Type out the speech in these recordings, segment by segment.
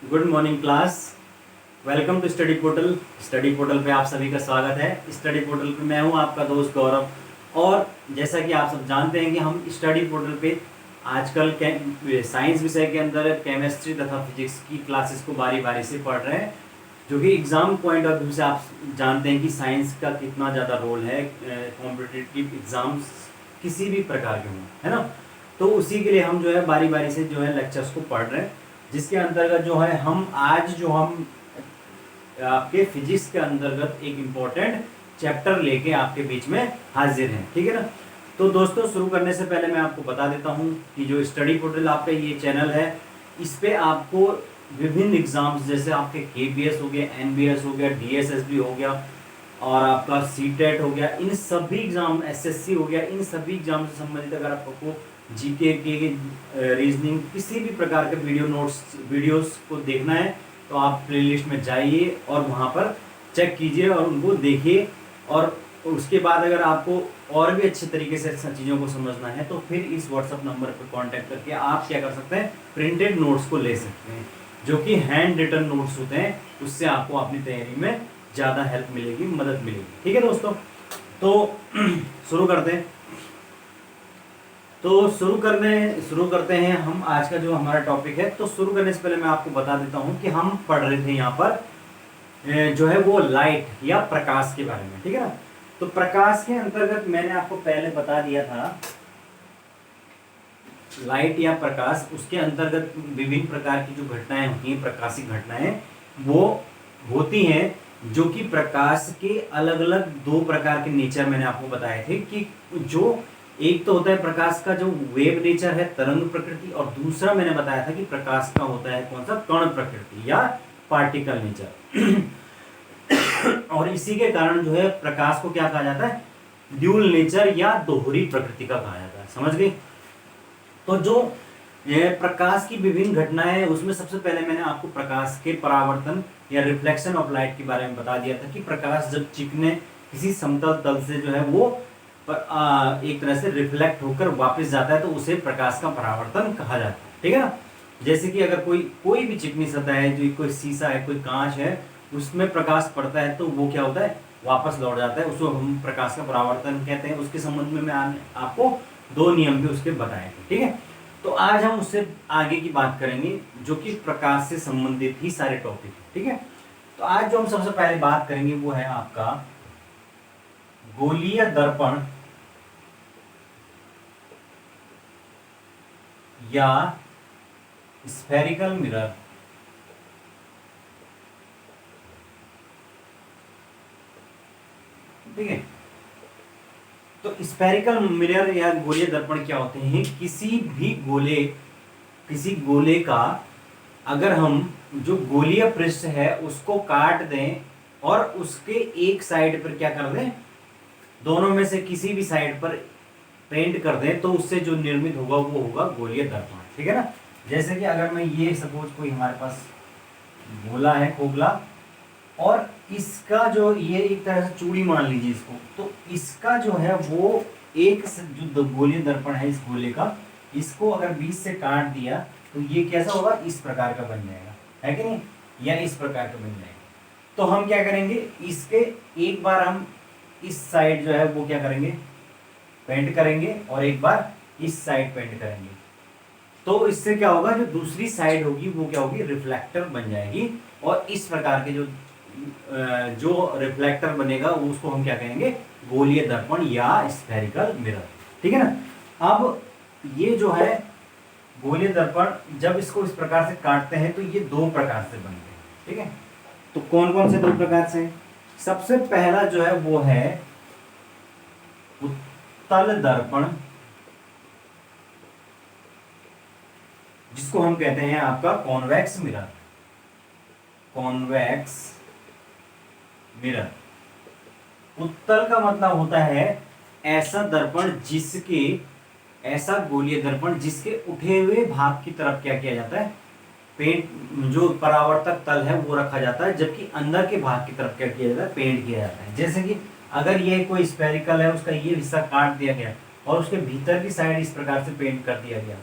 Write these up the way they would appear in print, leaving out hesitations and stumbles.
Good morning class. Welcome to study portal. Study portal पे आप सभी का स्वागत है। स्टडी पोर्टल पे मैं हूं आपका दोस्त गौरव। और जैसा कि आप सब जानते हैं कि हम स्टडी पोर्टल पे आजकल साइंस विषय के अंदर केमिस्ट्री तथा फिजिक्स की क्लासेस को बारी बारी से पढ़ रहे हैं, जो कि एग्ज़ाम पॉइंट ऑफ व्यू से आप जानते हैं कि साइंस का कितना ज़्यादा रोल है कॉम्पिटिटिव एग्ज़ाम्स किसी भी प्रकार के हों, है ना। तो उसी के लिए हम जो है बारी बारी से जो है लेक्चर्स को पढ़ रहे हैं, जिसके अंतर्गत जो है हम आपके फिजिक्स के अंतर्गत एक इम्पोर्टेंट चैप्टर लेके आपके बीच में हाजिर हैं, ठीक है ना। तो दोस्तों, शुरू करने से पहले मैं आपको बता देता हूं कि जो स्टडी पोर्टल आपका ये चैनल है, इस पे आपको विभिन्न एग्जाम्स जैसे आपके केबीएस हो गया, एनबीएस हो गया, डीएसएसबी हो गया और आपका सीटेट हो गया, इन सभी एग्जाम, एसएससी हो गया, इन सभी एग्जाम से संबंधित अगर आपको जीके के रीजनिंग किसी भी प्रकार के वीडियोस को देखना है तो आप प्लेलिस्ट में जाइए और वहाँ पर चेक कीजिए और उनको देखिए। और उसके बाद अगर आपको और भी अच्छे तरीके से चीज़ों को समझना है तो फिर इस व्हाट्सअप नंबर पर कांटेक्ट करके आप क्या कर सकते हैं, प्रिंटेड नोट्स को ले सकते हैं, जो कि हैंड रिटन नोट्स होते हैं। उससे आपको अपनी तैयारी में ज़्यादा हेल्प मिलेगी, मदद मिलेगी, ठीक है दोस्तों। तो शुरू करते हैं। तो शुरू करते हैं हम आज का जो हमारा टॉपिक है। तो शुरू करने से पहले मैं आपको बता देता हूं कि हम पढ़ रहे थे यहाँ पर जो है वो लाइट या प्रकाश के बारे में, ठीक है ना। तो प्रकाश के अंतर्गत मैंने आपको पहले बता दिया था, लाइट या प्रकाश, उसके अंतर्गत विभिन्न प्रकार की जो घटनाएं होती हैं, प्रकाशिक घटनाएं, वो होती हैं जो कि प्रकाश के अलग अलग दो प्रकार के नेचर मैंने आपको बताए थे। कि जो एक तो होता है प्रकाश का जो वेव नेचर है, तरंग प्रकृति, और दूसरा मैंने बताया था कि प्रकाश का होता है कौन सा, कण प्रकृति या पार्टिकल नेचर। और इसी के कारण जो है प्रकाश को क्या कहा जाता है, ड्यूल नेचर या दोहरी प्रकृति का कहा जाता है, समझ गए। तो जो प्रकाश की विभिन्न घटनाएं हैं, उसमें सबसे पहले मैंने आपको प्रकाश के परावर्तन या रिफ्लेक्शन ऑफ लाइट के बारे में बता दिया था कि प्रकाश जब चिकने किसी समतल तल से जो है वो एक तरह से रिफ्लेक्ट होकर वापस जाता है तो उसे प्रकाश का परावर्तन कहा जाता है, ठीक है ना। जैसे कि अगर कोई भी चिकनी सतह है, जो कोई शीशा है, कोई कांच है, उसमें प्रकाश पड़ता है तो वो क्या होता है, वापस लौट जाता है, उसको हम प्रकाश का परावर्तन कहते हैं। उसके संबंध में मैं आपको दो नियम भी उसके बताए थे, ठीक है। तो आज हम उससे आगे की बात करेंगे, जो कि प्रकाश से संबंधित ही सारे टॉपिक है, ठीक है। तो आज जो हम सबसे पहले बात करेंगे वो है आपका गोलीय दर्पण या स्फेरिकल मिरर। ठीक है। तो स्फेरिकल मिरर या गोलीय दर्पण क्या होते हैं, किसी गोले का अगर हम जो गोलीय पृष्ठ है उसको काट दें और उसके एक साइड पर क्या कर दें, दोनों में से किसी भी साइड पर पेंट कर दें तो उससे जो निर्मित होगा वो होगा गोलीय दर्पण, ठीक है ना। जैसे कि अगर मैं ये सपोज कोई हमारे पास गोला है, खोखला, और इसका जो ये एक तरह से चूड़ी मान लीजिए इसको, तो इसका जो है वो एक जो गोलीय दर्पण है इस गोले का, इसको अगर बीच से काट दिया तो ये कैसा होगा, इस प्रकार का बन जाएगा, है कि नहीं, या इस प्रकार का बन जाएगा। तो हम क्या करेंगे, इसके एक बार हम इस साइड जो है वो क्या करेंगे, पेंट करेंगे, और एक बार इस साइड पेंट करेंगे। तो इससे क्या होगा, जो दूसरी साइड होगी वो क्या होगी, रिफ्लेक्टर बन जाएगी। और इस प्रकार के जो रिफ्लेक्टर बनेगा उसको हम क्या कहेंगे, गोलीय दर्पण या स्फेरिकल मिरर, ठीक है ना। अब ये जो है गोलीय दर्पण, जब इसको इस प्रकार से काटते हैं तो ये दो प्रकार से बनते हैं, ठीक है। तो कौन कौन से दो प्रकार से, सबसे पहला जो है वो है उत्तल दर्पण, जिसको हम कहते हैं आपका कॉन्वेक्स मिरर। कॉन्वेक्स मिरर, उत्तल का मतलब होता है ऐसा दर्पण ऐसा गोलीय दर्पण जिसके उठे हुए भाग की तरफ क्या किया जाता है, पेंट, जो परावर्तक तल है वो रखा जाता है, जबकि अंदर के भाग की तरफ क्या किया जाता है, पेंट किया जाता है। जैसे कि अगर ये कोई स्फेरिकल है, उसका ये हिस्सा काट दिया गया और उसके भीतर की साइड इस प्रकार से पेंट कर दिया गया,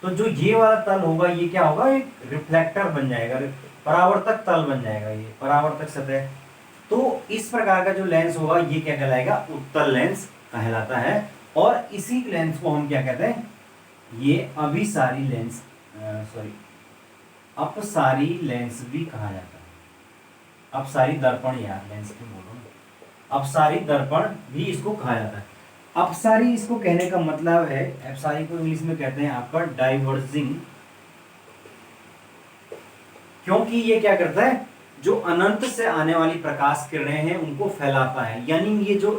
तो जो ये वाला तल होगा ये क्या होगा, एक रिफ्लेक्टर बन जाएगा, परावर्तक तल बन जाएगा, ये परावर्तक सतह। तो इस प्रकार का जो लेंस होगा ये क्या कहलाएगा, उत्तल लेंस कहलाता है। और इसी लेंस को हम क्या कहते हैं, ये अभिसारी लेंस, सॉरी अपसारी लेंस भी कहा जाता है। अपसारी दर्पण, यार लेंस क्यों बोल रहा हूं, अपसारी दर्पण भी इसको कहा जाता है। अपसारी इसको कहने का मतलब है, अपसारी को इंग्लिश में कहते हैं आपका डाइवर्जिंग, क्योंकि ये क्या करता है, जो अनंत से आने वाली प्रकाश किरणें हैं उनको फैलाता है। यानी ये जो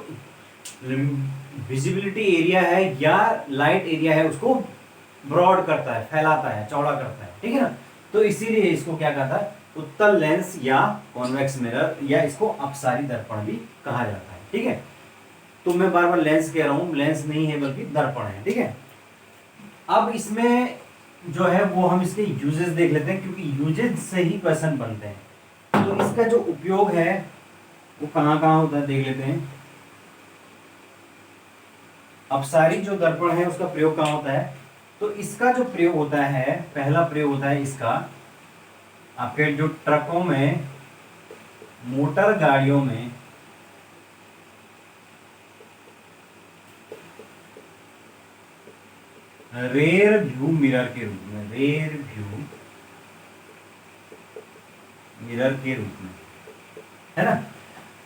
विजिबिलिटी एरिया है या लाइट एरिया है उसको ब्रॉड करता है, फैलाता है, चौड़ा करता है, ठीक है ना। तो इसीलिए इसको क्या कहता है, उत्तल लेंस या कॉन्वेक्स मिरर, या इसको अपसारी दर्पण भी कहा जाता है, ठीक है। तो मैं बार बार लेंस कह रहा हूं, लेंस नहीं है बल्कि दर्पण है, ठीक है। अब इसमें जो है वो हम इसके यूजेस देख लेते हैं, क्योंकि यूजेस से ही क्वेश्चन बनते हैं। तो इसका जो उपयोग है वो कहाँ कहाँ होता है देख लेते हैं। अपसारी जो दर्पण है उसका प्रयोग कहाँ होता है, तो इसका जो प्रयोग होता है, पहला प्रयोग होता है इसका आपके जो ट्रकों में, मोटर गाड़ियों में, रेयर व्यू मिरर के रूप में, रेयर व्यू मिरर के रूप में, है ना।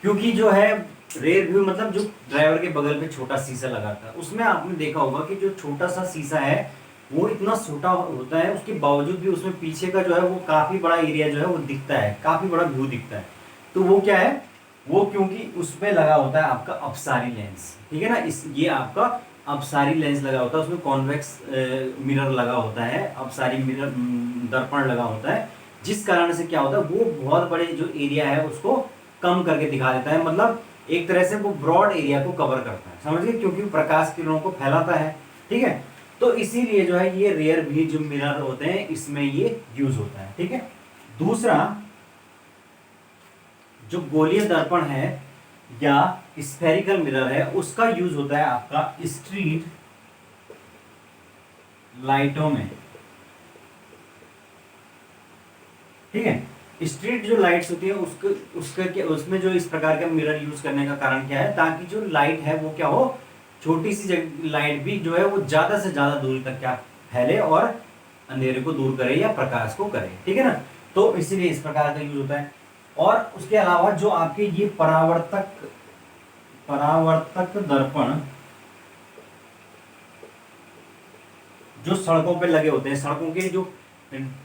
क्योंकि जो है रेयर व्यू मतलब जो ड्राइवर के बगल पे छोटा शीशा लगा था, उसमें आपने देखा होगा कि जो छोटा सा शीशा है वो इतना छोटा होता है, उसके बावजूद भी उसमें पीछे का जो है वो काफी बड़ा एरिया जो है वो दिखता है, काफी बड़ा व्यू दिखता है। तो वो क्या है, वो क्योंकि उसमें लगा होता है आपका अपसारी लेंस, ठीक है ना। इस ये आपका अपसारी लेंस लगा होता है, उसमें कॉन्वेक्स मिरर लगा होता है, अपसारी मिरर दर्पण लगा होता है, जिस कारण से क्या होता है वो बहुत बड़े जो एरिया है उसको कम करके दिखा देता है। मतलब एक तरह से वो ब्रॉड एरिया को कवर करता है, समझ गए, क्योंकि प्रकाश किरणों को फैलाता है, ठीक है। तो इसीलिए जो है ये रेयर भी जो मिरर होते हैं इसमें ये यूज होता है, ठीक है। दूसरा जो गोलीय दर्पण है या स्फेरिकल मिरर है उसका यूज होता है आपका स्ट्रीट लाइटों में, ठीक है। स्ट्रीट जो लाइट्स होती है उसमें जो इस प्रकार का मिरर यूज करने का कारण क्या है, ताकि जो लाइट है वो क्या हो, छोटी सी लाइट भी जो है वो ज्यादा से ज्यादा दूरी तक क्या फैले और अंधेरे को दूर करे या प्रकाश को करे, ठीक है ना। तो इसीलिए इस प्रकार का यूज होता है। और उसके अलावा जो आपके ये परावर्तक दर्पण जो सड़कों पे लगे होते हैं, सड़कों के जो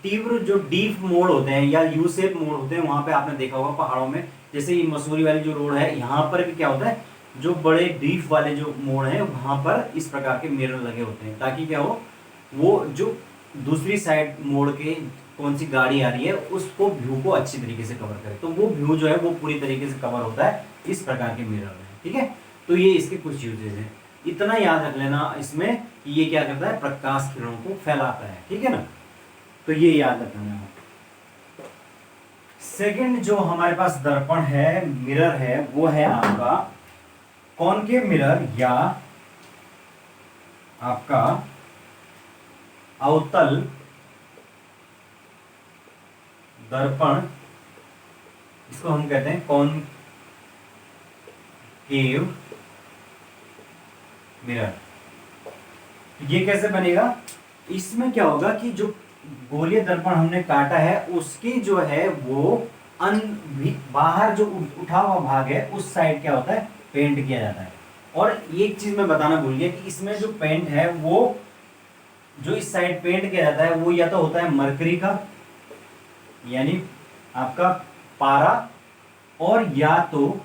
तीव्र जो डीप मोड़ होते हैं या यू शेप मोड़ होते हैं, वहां पे आपने देखा होगा पहाड़ों में, जैसे ये मसूरी वाली जो रोड है यहाँ पर भी क्या होता है, जो बड़े डीप वाले जो मोड़ हैं वहां पर इस प्रकार के मिरर लगे होते हैं, ताकि क्या हो, वो जो दूसरी साइड मोड़ के कौन सी गाड़ी आ रही है उसको व्यू को अच्छी तरीके से कवर करे, तो वो व्यू जो है वो पूरी तरीके से कवर होता है इस प्रकार के मिरर में, ठीक है। तो ये इसके कुछ यूजेज हैं, इतना याद रख लेना इसमें कि ये क्या करता है, प्रकाश किरणों को फैलाता है, ठीक है ना। तो ये याद रखना। सेकंड जो हमारे पास दर्पण है, मिरर है, वो है आपका कॉनकेव मिरर या आपका अवतल दर्पण, इसको हम कहते हैं कॉनकेव मिरर। ये कैसे बनेगा, इसमें क्या होगा कि जो गोलीय दर्पण हमने काटा है उसकी जो है वो बाहर जो उठा हुआ भाग है उस साइड क्या होता है, पेंट किया जाता है। और एक चीज मैं बताना भूल गया कि इसमें जो पेंट है वो जो इस साइड पेंट किया जाता है वो या तो होता है मरकरी का, यानी आपका पारा, और या तो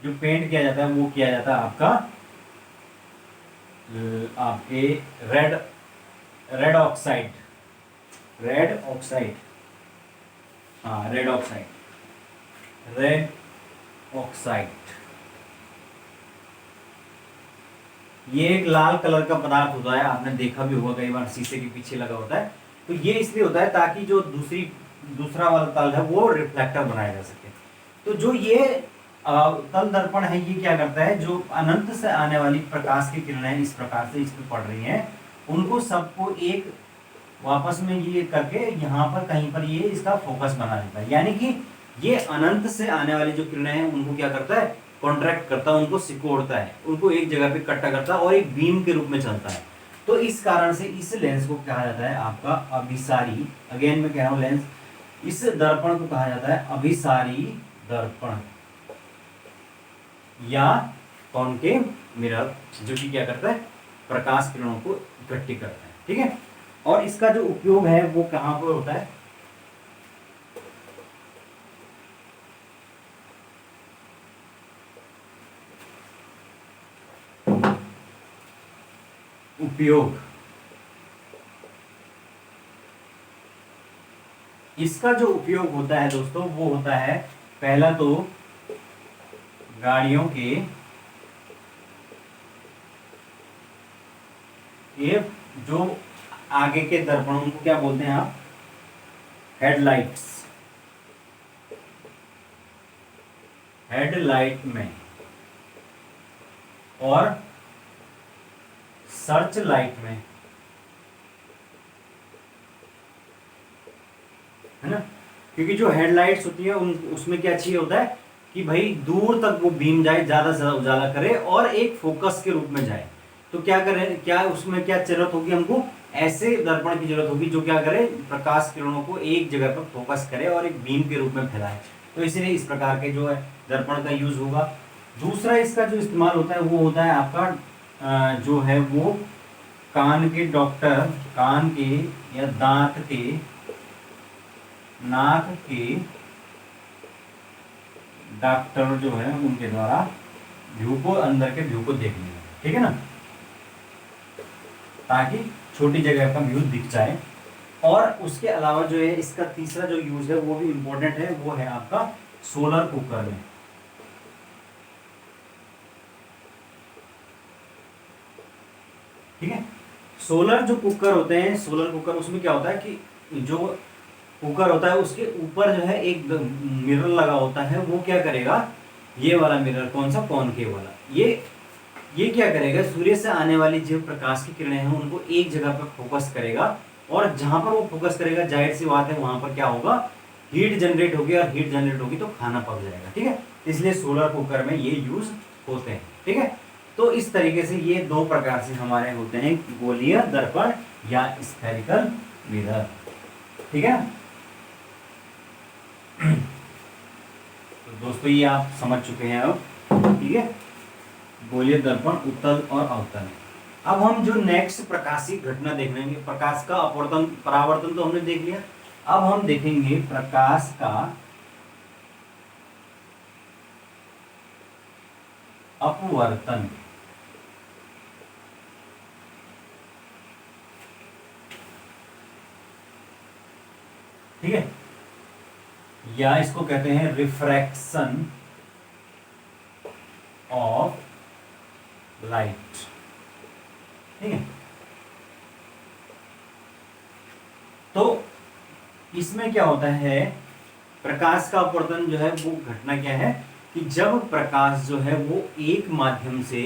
जो पेंट किया जाता है वो किया जाता है आपका आपके रेड ऑक्साइड, हाँ रेड ऑक्साइड। ये एक लाल कलर का पदार्थ होता है, आपने देखा भी होगा कई बार शीशे के पीछे लगा होता है। तो ये इसलिए होता है ताकि जो दूसरा वाला तल है वो रिफ्लेक्टर बनाया जा सके। तो जो ये अवतल दर्पण है, ये क्या करता है, जो अनंत से आने वाली प्रकाश की किरणें इस प्रकार से इस पे पड़ रही हैं, उनको सबको एक वापस में ये करके यहाँ पर कहीं पर ये इसका फोकस बना देता है। यानी कि ये अनंत से आने वाली जो किरणें हैं उनको क्या करता है, कॉन्ट्रैक्ट करता है, उनको सिकोड़ता है, उनको एक जगह पे इकट्ठा करता है और एक बीम के रूप में चलता है। तो इस कारण से इस लेंस को कहा जाता है आपका अभिसारी। अगेन मैं कह रहा हूं लेंस, इस दर्पण को कहा जाता है अभिसारी दर्पण या कॉनकेव मिरर, जो कि क्या करता है, प्रकाश किरणों को इकट्ठी करता है। ठीक है, और इसका जो उपयोग है वो कहां पर होता है, उपयोग, इसका जो उपयोग होता है दोस्तों वो होता है, पहला तो गाड़ियों के ये जो आगे के दर्पणों को क्या बोलते हैं आप, हेडलाइट्स, हेडलाइट में और सर्च लाइट में, है ना, क्योंकि जो हेडलाइट्स होती है उसमें क्या चाहिए होता है कि भाई दूर तक वो बीम जाए, ज्यादा से ज्यादा उजाला करे और एक फोकस के रूप में जाए। तो क्या करें, क्या उसमें क्या जरूरत होगी, हमको ऐसे दर्पण की जरूरत होगी जो क्या करे, प्रकाश किरणों को एक जगह पर फोकस करे और एक बीम के रूप में फैलाए। तो इसलिए इस प्रकार के जो है दर्पण का यूज होगा। दूसरा इसका जो इस्तेमाल होता है वो होता है आपका जो है वो कान के डॉक्टर, कान के या दांत के, नाक के डॉक्टर जो है उनके द्वारा व्यू को, अंदर के व्यू को देखने में, ठीक है ना, ताकि छोटी जगह का व्यू दिख जाए। और उसके अलावा जो है इसका तीसरा जो यूज है वो भी इंपॉर्टेंट है, वो है आपका सोलर कुकर में। ठीक है, सोलर जो कुकर होते हैं, सोलर कुकर, उसमें क्या होता है कि जो कुकर होता है उसके ऊपर जो है एक मिरर लगा होता है, वो क्या करेगा, ये वाला मिरर, कौन सा, कॉनकेव वाला, ये क्या करेगा, सूर्य से आने वाली जो प्रकाश की किरणें हैं उनको एक जगह पर फोकस करेगा, और जहां पर वो फोकस करेगा जाहिर सी बात है वहां पर क्या होगा, हीट जनरेट होगी, और हीट जनरेट होगी तो खाना पक जाएगा। ठीक है, इसलिए सोलर कुकर में ये यूज होते हैं। ठीक है, तो इस तरीके से ये दो प्रकार से हमारे होते हैं, गोलीय दर्पण या स्फेरिकल मिरर। ठीक है, तो दोस्तों ये आप समझ चुके हैं अब। ठीक है, गोलीय दर्पण, उत्तल और अवतल। अब हम जो नेक्स्ट प्रकाशीय घटना देखेंगे, प्रकाश का अपवर्तन, परावर्तन तो हमने देख लिया, अब हम देखेंगे प्रकाश का अपवर्तन। ठीक है, या इसको कहते हैं रिफ्रैक्शन ऑफ लाइट। ठीक है, तो इसमें क्या होता है, प्रकाश का अपवर्तन जो है वो घटना क्या है कि जब प्रकाश जो है वो एक माध्यम से,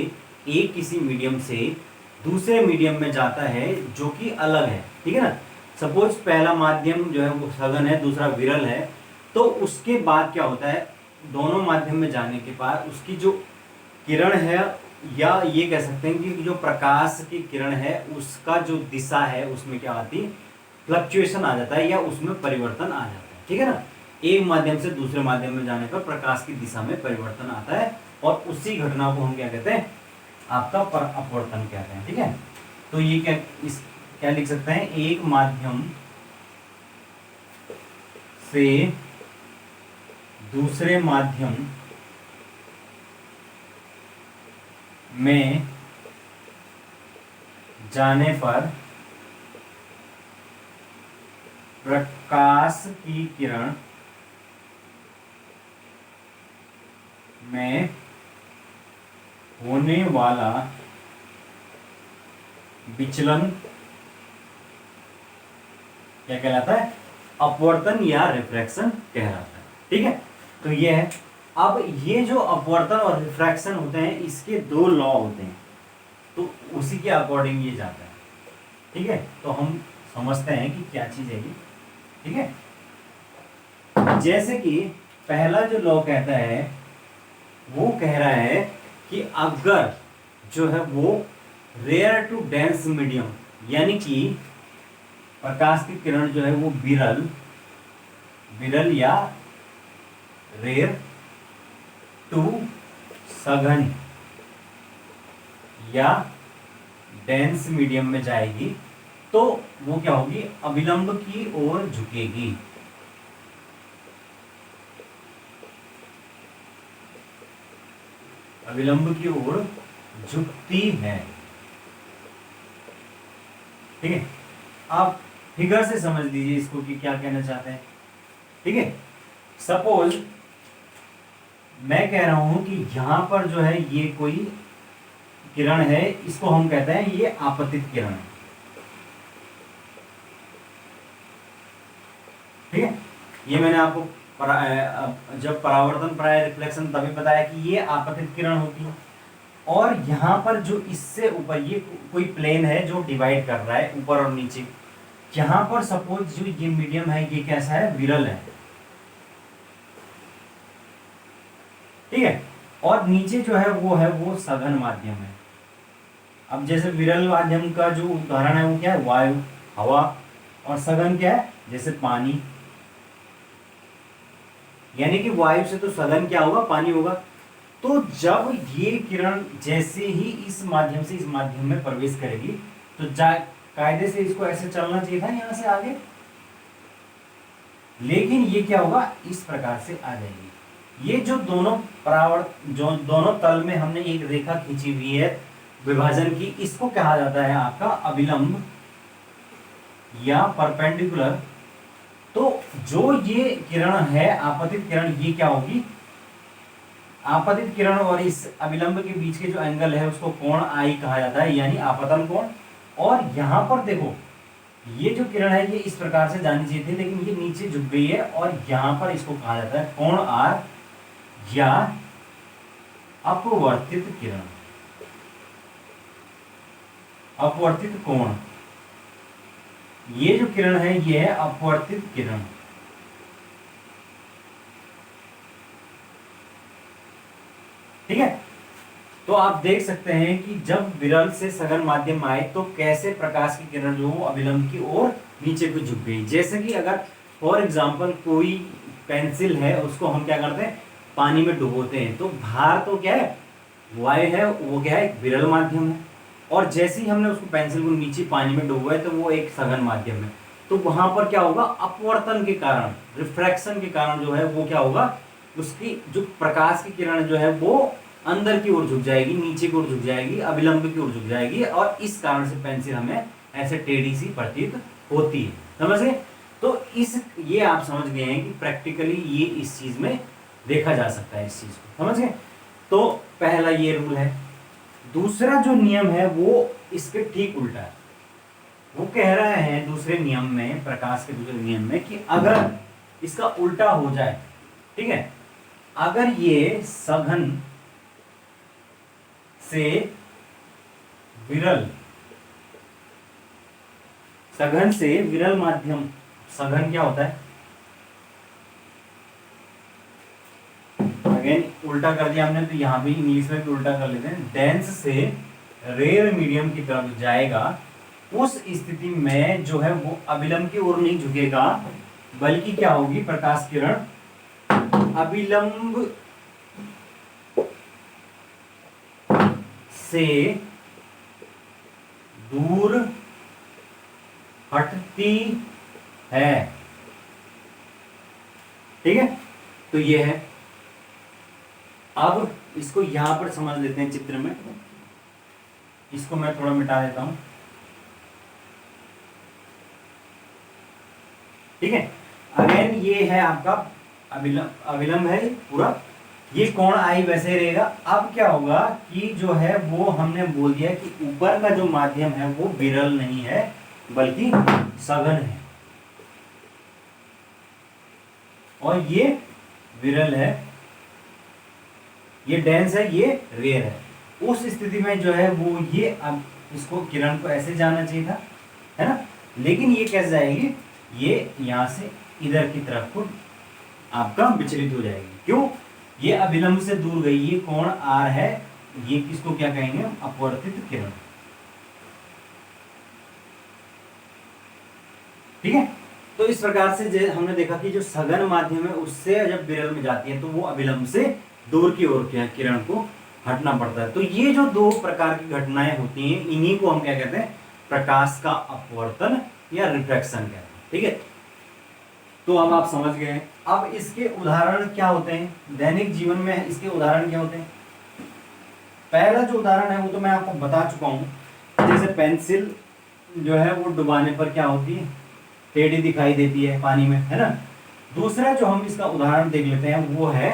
एक किसी मीडियम से दूसरे मीडियम में जाता है जो कि अलग है। ठीक है ना, सपोज पहला माध्यम जो है वो सघन है, दूसरा विरल है, तो उसके बाद क्या होता है, दोनों माध्यम में जाने के बाद उसकी जो किरण है, या ये कह सकते हैं कि जो प्रकाश की किरण है उसका जो दिशा है उसमें क्या आती, फ्लक्चुएशन आ जाता है, या उसमें परिवर्तन आ जाता है। ठीक है ना, एक माध्यम से दूसरे माध्यम में जाने पर प्रकाश की दिशा में परिवर्तन आता है, और उसी घटना को हम क्या कहते हैं, आपका अपवर्तन कहते हैं। ठीक है, तो ये क्या लिख सकते हैं, एक माध्यम से दूसरे माध्यम में जाने पर प्रकाश की किरण में होने वाला विचलन क्या कहलाता है, अपवर्तन या रिफ्रैक्शन कहलाता है। ठीक है, तो ये है अब ये जो अपवर्तन और रिफ्रैक्शन होते हैं इसके दो लॉ होते हैं, तो उसी के अकॉर्डिंग ये जाता है। ठीक है, तो हम समझते हैं कि क्या चीज है ये। ठीक है, जैसे कि पहला जो लॉ कहता है वो कह रहा है कि अगर जो है वो रेयर टू डेंस मीडियम, यानी कि प्रकाश की किरण जो है वो विरल विरल या रेयर टू सघन या डेंस मीडियम में जाएगी तो वो क्या होगी, अविलंब की ओर झुकेगी। अविलंब की ओर झुकती है। ठीक है, आप फिगर से समझ लीजिए इसको कि क्या कहना चाहते हैं। ठीक है, सपोज मैं कह रहा हूं कि यहां पर जो है ये कोई किरण है, इसको हम कहते हैं ये आपतित किरण है। ठीक है, ये मैंने आपको जब परावर्तन प्राय रिफ्लेक्शन तभी बताया कि ये आपतित किरण होती है। और यहां पर जो इससे ऊपर ये कोई प्लेन है जो डिवाइड कर रहा है ऊपर और नीचे, यहां पर सपोज जो ये मीडियम है ये कैसा है, विरल है। ठीक है, और नीचे जो है वो सघन माध्यम है। अब जैसे विरल माध्यम का जो उदाहरण है वो क्या है, वायु, हवा, और सघन क्या है, जैसे पानी। यानी कि वायु से तो सघन क्या होगा, पानी होगा। तो जब ये किरण जैसे ही इस माध्यम से इस माध्यम में प्रवेश करेगी तो कायदे से इसको ऐसे चलना चाहिए था यहां से आगे, लेकिन ये क्या होगा, इस प्रकार से आ जाएगी। ये जो दोनों जो दोनों तल में हमने एक रेखा खींची हुई है विभाजन की, इसको कहा जाता है आपका अविलंब या परपेंडिकुलर। तो जो ये किरण है आपतित किरण, ये क्या होगी, आपतित किरण और इस अविलंब के बीच के जो एंगल है उसको कोण आई कहा जाता है, यानी आपतन कोण। और यहां पर देखो ये जो किरण है ये इस प्रकार से जानी चाहिए थी, लेकिन ये नीचे झुक गई है और यहां पर इसको कहा जाता है कोण आर या अपवर्तित किरण, अपवर्तित कोण। ये जो किरण है ये है अपवर्तित किरण। ठीक है, तो आप देख सकते हैं कि जब विरल से सघन माध्यम आए तो कैसे प्रकाश की किरण जो अविलंब की ओर नीचे को झुक गई। जैसे कि अगर फॉर एग्जांपल कोई पेंसिल है उसको हम क्या करते हैं, पानी में डुबोते हैं, तो भार तो क्या है, वायु है, वो क्या है, विरल माध्यम है। और जैसे ही हमने उसको पेंसिल को नीचे पानी में डुबोया तो वो एक सघन माध्यम है। तो वहां पर क्या होगा, अपवर्तन के कारण, रिफ्रैक्शन के कारण जो है वो क्या होगा, उसकी जो प्रकाश की किरण जो है वो अंदर की ओर झुक जाएगी, नीचे की ओर झुक जाएगी, अविलंब की ओर झुक जाएगी, और इस कारण से पेंसिल हमें ऐसे टेढ़ी सी प्रतीत होती है। समझ गए? तो ये आप समझ गए हैं कि प्रैक्टिकली ये इस चीज में देखा जा सकता है, इस चीज को समझ गए। तो पहला ये रूल है। दूसरा जो नियम है वो इसके ठीक उल्टा है। वो कह रहा है दूसरे नियम में, प्रकाश के दूसरे नियम में, कि अगर इसका उल्टा हो जाए, ठीक है, अगर ये सघन से विरल, सघन से विरल माध्यम, सघन क्या होता है, अगेन उल्टा कर दिया हमने, तो यहां भी इंग्लिश में भी उल्टा कर लेते हैं। डेंस से रेयर मीडियम की तरफ जाएगा, उस स्थिति में जो है वो अविलंब की ओर नहीं झुकेगा, बल्कि क्या होगी, प्रकाश किरण अविलंब से दूर हटती है। ठीक है, तो ये है। अब इसको यहां पर समझ लेते हैं चित्र में। इसको मैं थोड़ा मिटा देता हूं। ठीक है, अगेन ये है आपका अविलंब है पूरा, ये कोण आई वैसे रहेगा। अब क्या होगा कि जो है वो हमने बोल दिया कि ऊपर का जो माध्यम है वो विरल नहीं है बल्कि सघन है, और ये विरल है, ये डेंस है, ये रेयर है। उस स्थिति में जो है वो ये अब इसको किरण को ऐसे जाना चाहिए था, है ना, लेकिन ये कैसे जाएगी, ये यहाँ से इधर की तरफ को आपका विचलित हो जाएगी। क्यों, ये अभिलंब से दूर गई, ये कोण आर है, ये किसको क्या कहेंगे, अपवर्तित किरण। ठीक है, तो इस प्रकार से हमने देखा कि जो सघन माध्यम है उससे जब विरल में जाती है तो वो अभिलंब से दूर की ओर क्या किरण को हटना पड़ता है। तो ये जो दो प्रकार की घटनाएं होती हैं इन्हीं को हम क्या कहते हैं, प्रकाश का अपवर्तन या रिफ्रैक्शन कहते हैं। ठीक है, तो अब आप समझ गए। अब इसके उदाहरण क्या होते हैं, दैनिक जीवन में इसके उदाहरण क्या होते हैं। पहला जो उदाहरण है वो तो मैं आपको बता चुका हूं, जैसे पेंसिल जो है वो डुबाने पर क्या होती है, टेढ़ी दिखाई देती है पानी में, है ना। दूसरा जो हम इसका उदाहरण देख लेते हैं वो है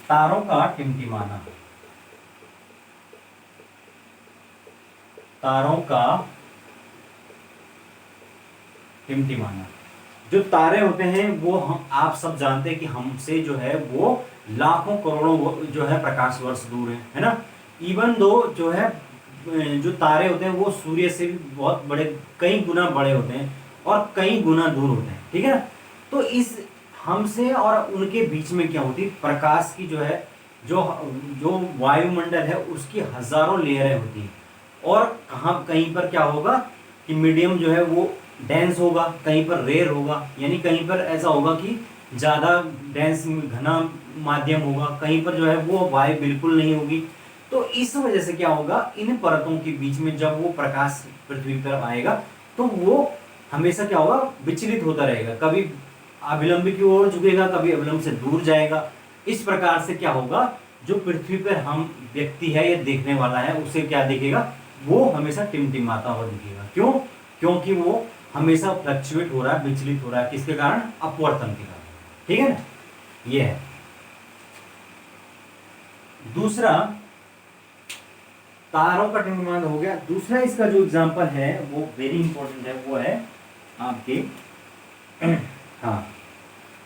तारों का टिमटिमाना। तारों का टिमटिमाना, जो तारे होते हैं वो हम आप सब जानते हैं कि हमसे जो है वो लाखों करोड़ों जो है प्रकाश वर्ष दूर है ना। इवन दो जो है जो तारे होते हैं वो सूर्य से भी बहुत बड़े, कई गुना बड़े होते हैं और कई गुना दूर होते हैं। ठीक है ना, तो इस हमसे और उनके बीच में क्या होती है, प्रकाश की जो है जो जो वायुमंडल है उसकी हजारों लेयरें होती हैं। और कहाँ कहीं पर क्या होगा कि मीडियम जो है वो डेंस होगा, कहीं पर रेयर होगा, यानी कहीं पर ऐसा होगा कि ज़्यादा डेंस घना माध्यम होगा, कहीं पर जो है वो वायु बिल्कुल नहीं होगी। तो इस वजह से क्या होगा, इन परतों के बीच में जब वो प्रकाश पृथ्वी की तरफ आएगा तो वो हमेशा क्या होगा, विचलित होता रहेगा, कभी अभिलंब की ओर झुकेगा, कभी अभिलंब से दूर जाएगा। इस प्रकार से क्या होगा, जो पृथ्वी पर हम व्यक्ति है या देखने वाला है उसे क्या दिखेगा, वो हमेशा टिमटिमाता हुआ दिखेगा। क्यों, क्योंकि वो हमेशा फ्लक्चुएट हो रहा है, विचलित हो रहा है, किसके कारण, अपवर्तन के कारण। ठीक है ना, ये है। दूसरा तारों का टिमटिमाना हो गया। दूसरा इसका जो एग्जांपल है वो वेरी इंपॉर्टेंट है, वो है आपके हाँ,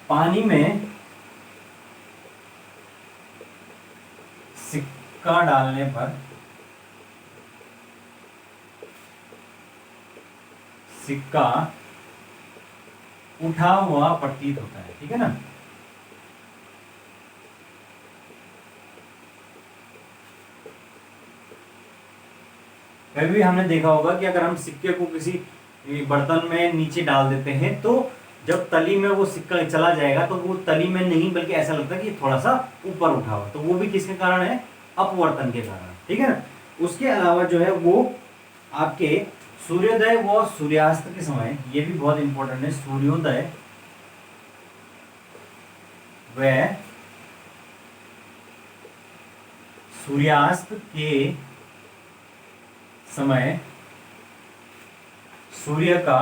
पानी में सिक्का डालने पर सिक्का उठा हुआ प्रतीत होता है। ठीक है ना, कभी भी हमने देखा होगा कि अगर हम सिक्के को किसी बर्तन में नीचे डाल देते हैं तो जब तली में वो सिक्का चला जाएगा तो वो तली में नहीं बल्कि ऐसा लगता है कि थोड़ा सा ऊपर उठा हुआ, तो वो भी किसके कारण है, अपवर्तन के कारण। ठीक है ना, उसके अलावा जो है वो आपके सूर्योदय व सूर्यास्त के समय, ये भी बहुत इंपॉर्टेंट है, सूर्योदय व सूर्यास्त के समय सूर्य का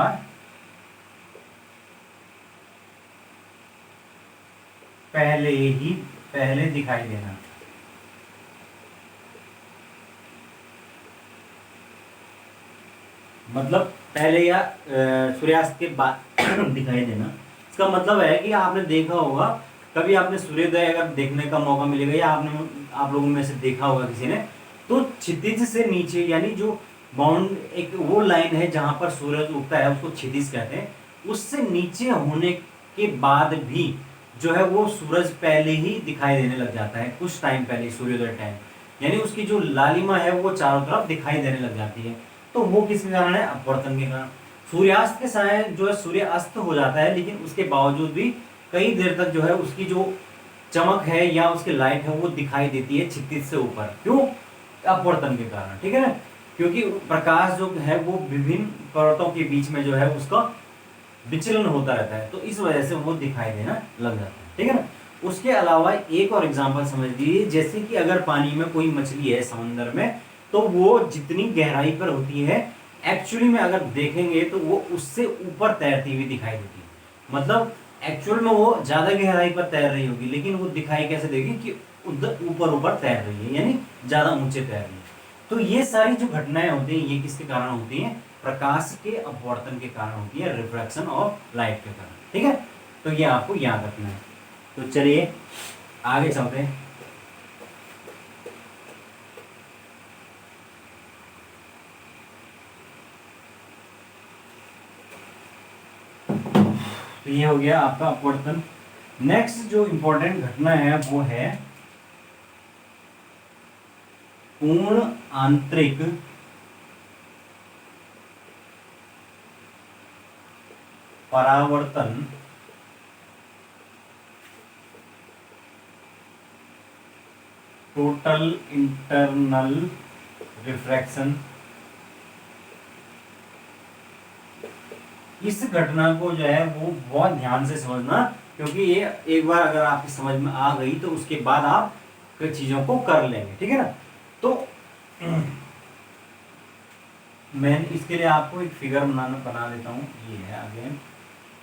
पहले दिखाई देना। मतलब पहले या सूर्यास्त के बाद दिखाई देना, इसका मतलब है कि आपने देखा होगा, कभी आपने सूर्योदय अगर देखने का मौका मिलेगा या आप लोगों में से देखा होगा किसी ने, तो क्षितिज से नीचे, यानी जो बाउंड एक वो लाइन है जहां पर सूरज उगता है उसको क्षितिज कहते हैं, उससे नीचे होने के बाद भी जो है वो सूरज पहले ही दिखाई देने लग जाता है, कुछ टाइम पहले, सूर्योदय टाइम, यानी उसकी जो लालिमा है वो चारों तरफ दिखाई देने लग जाती है। तो वो किसके कारण है, अपवर्तन के कारण। सूर्यास्त के समय जो है सूर्य अस्त हो जाता है, लेकिन उसके बावजूद भी कई देर तक जो है उसकी जो चमक है या उसकी लाइट है वो दिखाई देती है क्षितिज से ऊपर। क्यों, अपवर्तन के कारण। ठीक है ना, क्योंकि प्रकाश जो है वो विभिन्न परतों के बीच में जो है उसका विचलन होता रहता है, तो इस वजह से वो दिखाई देना लग जाता है। ठीक है ना, उसके अलावा एक और एग्जांपल समझ लीजिए, जैसे कि अगर पानी में कोई मछली है समंदर में, तो वो जितनी गहराई पर होती है एक्चुअली में अगर देखेंगे तो वो उससे ऊपर तैरती हुई दिखाई देती है। मतलब एक्चुअल में वो ज्यादा गहराई पर तैर रही होगी, लेकिन वो दिखाई कैसे देगी कि ऊपर ऊपर तैर रही है, यानी ज्यादा ऊंचे तैर रही है। तो ये सारी जो घटनाएं होती हैं ये किसके कारण होती हैं, प्रकाश के अपवर्तन के कारण होती है, रिफ्रैक्शन ऑफ लाइट के कारण। ठीक है, तो ये आपको याद रखना है। तो चलिए आगे चलते हैं। तो ये हो गया आपका अपवर्तन। नेक्स्ट जो इंपॉर्टेंट घटना है वो है पूर्ण आंतरिक परावर्तन टोटल इंटरनल रिफ्रैक्शन। इस घटना को जो है वो बहुत ध्यान से समझना, क्योंकि ये एक बार अगर आपकी समझ में आ गई तो उसके बाद आप कुछ चीजों को कर लेंगे, ठीक है ना। तो मैं इसके लिए आपको एक फिगर बना देता हूं, ये है आगे,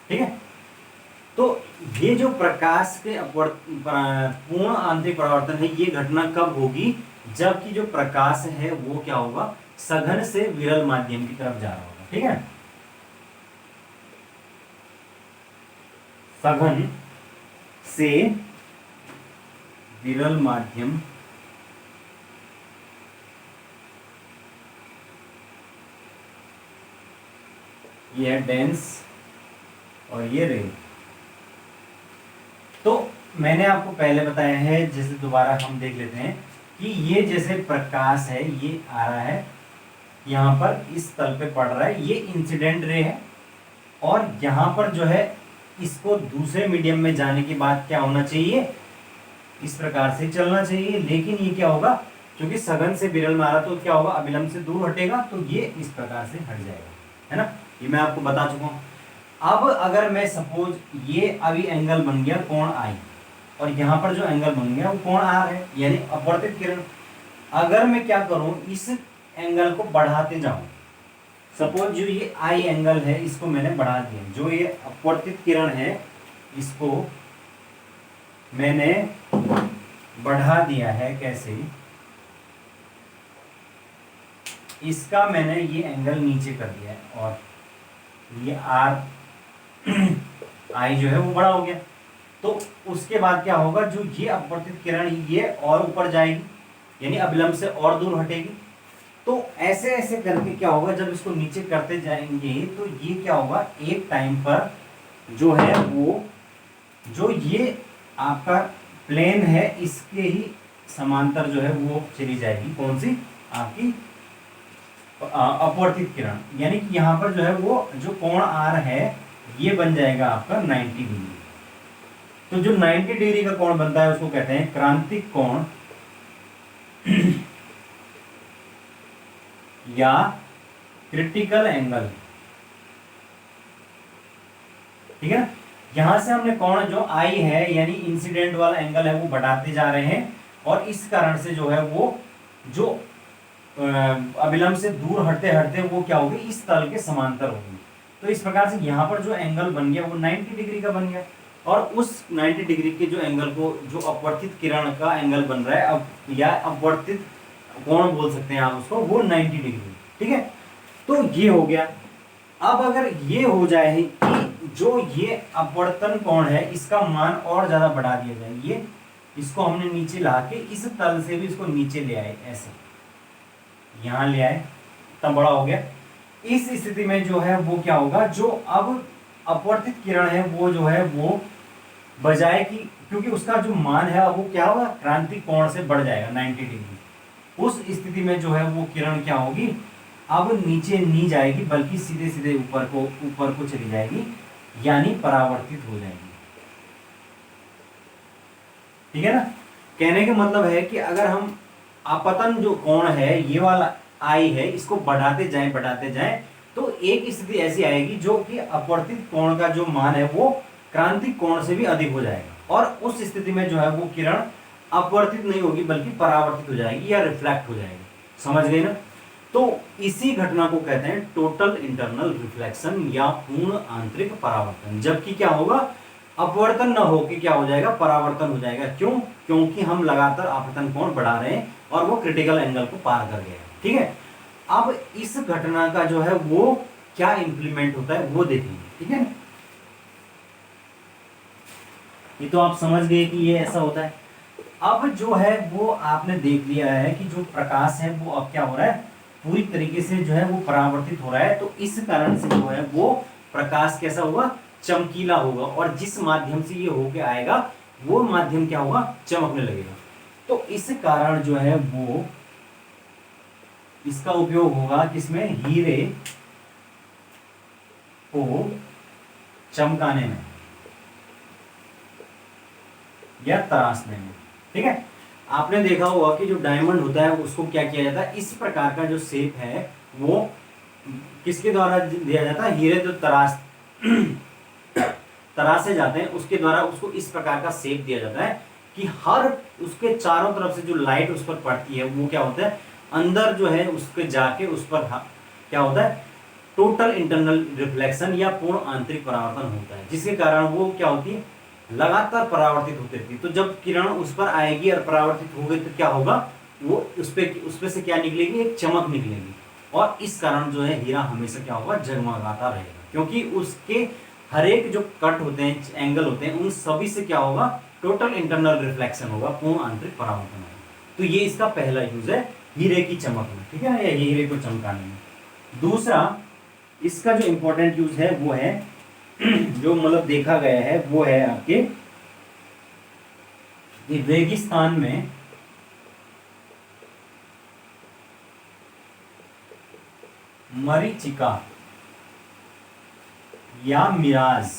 ठीक है। तो ये जो प्रकाश के पूर्ण आंतरिक परावर्तन है, ये घटना कब होगी, जबकि जो प्रकाश है वो क्या होगा, सघन से विरल माध्यम की तरफ जा रहा होगा, ठीक है। सघन से विरल माध्यम ये है डेंस और ये रेल। तो मैंने आपको पहले बताया है, जैसे दोबारा हम देख लेते हैं कि ये जैसे प्रकाश है ये आ रहा है यहाँ पर इस तल पे पड़ रहा है, ये इंसिडेंट रे है, और यहाँ पर जो है इसको दूसरे मीडियम में जाने के बाद क्या होना चाहिए, इस प्रकार से चलना चाहिए। लेकिन ये क्या होगा, क्योंकि सघन से विरल में आ रहा तो क्या होगा, अविलंब से दूर हटेगा, तो ये इस प्रकार से हट जाएगा, है ना। ये मैं आपको बता चुका हूँ। अब अगर मैं सपोज ये अभी एंगल बन गया कोण आई, और यहाँ पर जो एंगल बन गया वो कोण आर है, यानी अपवर्तित किरण। अगर मैं क्या करूं, इस एंगल को बढ़ाते जाऊं, सपोज जो ये आई एंगल है इसको मैंने बढ़ा दिया, जो ये अपवर्तित किरण है इसको मैंने बढ़ा दिया है, कैसे, इसका मैंने ये एंगल नीचे कर दिया है, और ये आर आई जो है वो बड़ा हो गया। तो उसके बाद क्या होगा, जो ये अपवर्तित किरण ये और ऊपर जाएगी, यानी अविलंब से और दूर हटेगी। तो ऐसे ऐसे करके क्या होगा, जब इसको नीचे करते जाएंगे तो ये क्या होगा, एक टाइम पर जो है वो, जो ये आपका प्लेन है इसके ही समांतर जो है वो चली जाएगी, कौन सी, आपकी अपवर्तित किरण। यानी कि यहाँ पर जो है वो जो कोण आर है ये बन जाएगा आपका 90 डिग्री। तो जो 90 डिग्री का कोण बनता है उसको कहते हैं क्रांतिक कोण या क्रिटिकल एंगल, ठीक है। यहां से हमने कोण जो आई है यानी इंसिडेंट वाला एंगल है वो बढ़ाते जा रहे हैं, और इस कारण से जो है वो जो अविलंब से दूर हटते हटते वो क्या होगी, इस तल के समांतर होगी। तो इस प्रकार से यहाँ पर जो एंगल बन गया वो 90 डिग्री का बन गया, और उस 90 डिग्री के जो एंगल को, जो अपवर्तित किरण का एंगल बन रहा है अब, या अपवर्तित कोण बोल सकते हैं आप उसको, वो 90 डिग्री, ठीक है। तो ये हो गया। अब अगर ये हो जाए कि जो ये अपवर्तन कोण है इसका मान और ज्यादा बढ़ा दिया जाए, ये इसको हमने नीचे ला के इस तल से भी इसको नीचे ले आए, ऐसे यहां ले आए, तब बड़ा हो गया। इस स्थिति में जो है वो क्या होगा, जो अब अपवर्तित किरण है वो जो है वो बजाय कि, क्योंकि उसका जो मान है वो क्या होगा, क्रांतिक कोण से बढ़ जाएगा 90 डिग्री। उस स्थिति में जो है वो किरण क्या होगी, अब नीचे नहीं जाएगी बल्कि सीधे सीधे ऊपर को चली जाएगी, यानी परावर्तित हो जाएगी, ठीक है ना। कहने का मतलब है कि अगर हम आपतन जो कोण है ये वाला आई है इसको बढ़ाते जाएं तो एक स्थिति ऐसी आएगी जो कि अपवर्तित कोण का जो मान है वो क्रांतिक कोण से भी अधिक हो जाएगा, और उस स्थिति में जो है वो किरण अपवर्तित नहीं होगी बल्कि परावर्तित हो जाएगी या रिफ्लेक्ट हो जाएगी। समझ गए ना। तो इसी घटना को कहते हैं टोटल इंटरनल रिफ्लेक्शन या पूर्ण आंतरिक परावर्तन। जबकि क्या होगा, अपवर्तन न होके क्या हो जाएगा, परावर्तन हो जाएगा। क्यों? क्योंकि हम लगातार आपतन कोण बढ़ा रहे हैं और वो क्रिटिकल एंगल को पार कर गया, ठीक है। अब इस घटना का जो है वो क्या इंप्लीमेंट होता है वो देखेंगे, ठीक है। ये तो आप समझ गए कि ये ऐसा होता है। अब जो है वो आपने देख लिया है कि जो प्रकाश है वो अब क्या हो रहा है, पूरी तरीके से जो है वो परावर्तित हो रहा है। तो इस कारण से जो है वो प्रकाश कैसा हुआ, चमकीला होगा, और जिस माध्यम से ये होके आएगा वो माध्यम क्या होगा, चमकने लगेगा। तो इस कारण जो है वो इसका उपयोग होगा किसमें, हीरे को चमकाने में या तराशने में। ठीक है, आपने देखा होगा कि जो डायमंड होता है उसको क्या किया जाता है, इस प्रकार का जो शेप है वो किसके द्वारा दिया जाता है, हीरे जो तराशे जाते हैं उसके द्वारा उसको इस प्रकार का शेप दिया जाता है कि हर उसके चारों तरफ से जो लाइट उस पर पड़ती है वो क्या होता है, अंदर जो है उसके जाके उस पर क्या होता है, टोटल इंटरनल रिफ्लेक्शन या पूर्ण आंतरिक परावर्तन होता है, जिसके कारण वो क्या होती है, लगातार परावर्तित होती रहती है। तो जब किरण उस पर आएगी और परावर्तित हो गई तो क्या होगा, वो उस पे से क्या निकलेगी, एक चमक निकलेगी, और इस कारण जो है हीरा हमेशा क्या होगा, जगमगाता रहेगा, क्योंकि उसके हर एक जो कट होते हैं, एंगल होते हैं, उन सभी से क्या होगा, टोटल इंटरनल रिफ्लेक्शन होगा, पूर्ण आंतरिक परावर्तन होगा। तो ये इसका पहला यूज है हीरे की चमक में, ठीक है ना, या हीरे को चमकाने में। दूसरा इसका जो इंपॉर्टेंट यूज है वो है जो मतलब देखा गया है वो है आपके रेगिस्तान में मरीचिका या मिराज।